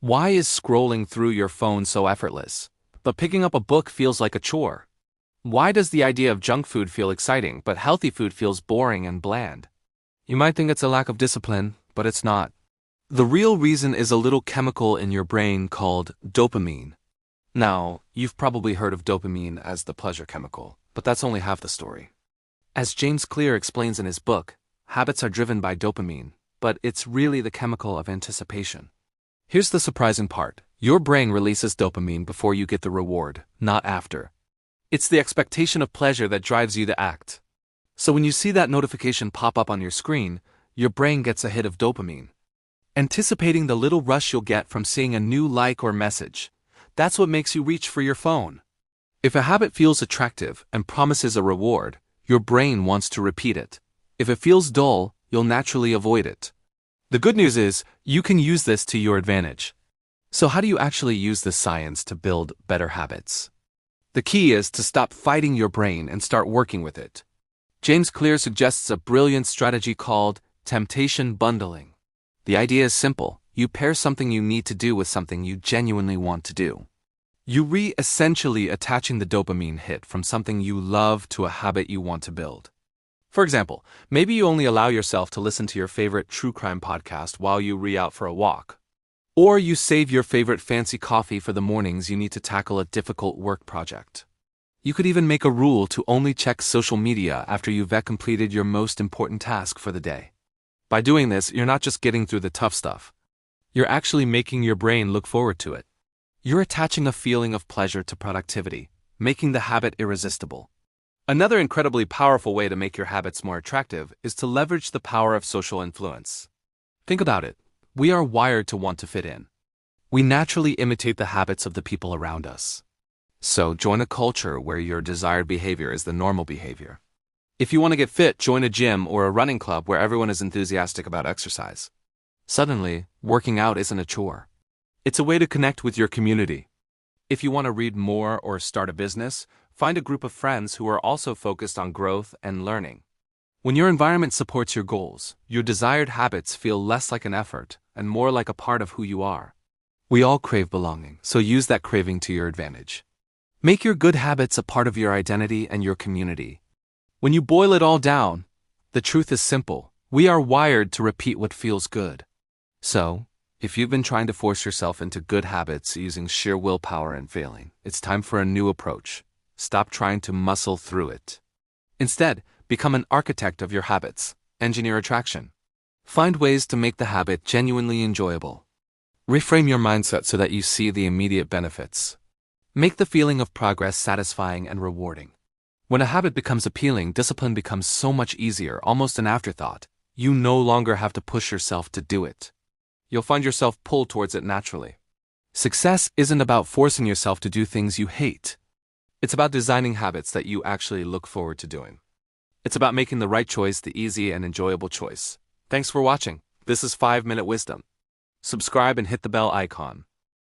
Why is scrolling through your phone so effortless, but picking up a book feels like a chore? Why does the idea of junk food feel exciting, but healthy food feels boring and bland? You might think it's a lack of discipline, but it's not. The real reason is a little chemical in your brain called dopamine. Now, you've probably heard of dopamine as the pleasure chemical, but that's only half the story. As James Clear explains in his book, habits are driven by dopamine, but it's really the chemical of anticipation. Here's the surprising part. Your brain releases dopamine before you get the reward, not after. It's the expectation of pleasure that drives you to act. So when you see that notification pop up on your screen, your brain gets a hit of dopamine, anticipating the little rush you'll get from seeing a new like or message. That's what makes you reach for your phone. If a habit feels attractive and promises a reward, your brain wants to repeat it. If it feels dull, you'll naturally avoid it. The good news is, you can use this to your advantage. So how do you actually use this science to build better habits? The key is to stop fighting your brain and start working with it. James Clear suggests a brilliant strategy called temptation bundling. The idea is simple. You pair something you need to do with something you genuinely want to do. You essentially attaching the dopamine hit from something you love to a habit you want to build. For example, maybe you only allow yourself to listen to your favorite true crime podcast while you out for a walk. Or you save your favorite fancy coffee for the mornings you need to tackle a difficult work project. You could even make a rule to only check social media after you've completed your most important task for the day. By doing this, you're not just getting through the tough stuff. You're actually making your brain look forward to it. You're attaching a feeling of pleasure to productivity, making the habit irresistible. Another incredibly powerful way to make your habits more attractive is to leverage the power of social influence. Think about it. We are wired to want to fit in. We naturally imitate the habits of the people around us. So join a culture where your desired behavior is the normal behavior. If you want to get fit, join a gym or a running club where everyone is enthusiastic about exercise. Suddenly, working out isn't a chore. It's a way to connect with your community. If you want to read more or start a business, find a group of friends who are also focused on growth and learning. When your environment supports your goals, your desired habits feel less like an effort and more like a part of who you are. We all crave belonging, so use that craving to your advantage. Make your good habits a part of your identity and your community. When you boil it all down, the truth is simple. We are wired to repeat what feels good. So, if you've been trying to force yourself into good habits using sheer willpower and failing, it's time for a new approach. Stop trying to muscle through it. Instead, become an architect of your habits. Engineer attraction. Find ways to make the habit genuinely enjoyable. Reframe your mindset so that you see the immediate benefits. Make the feeling of progress satisfying and rewarding. When a habit becomes appealing, discipline becomes so much easier, almost an afterthought. You no longer have to push yourself to do it. You'll find yourself pulled towards it naturally. Success isn't about forcing yourself to do things you hate. It's about designing habits that you actually look forward to doing. It's about making the right choice the easy and enjoyable choice. Thanks for watching. This is 5-Minute Wisdom. Subscribe and hit the bell icon.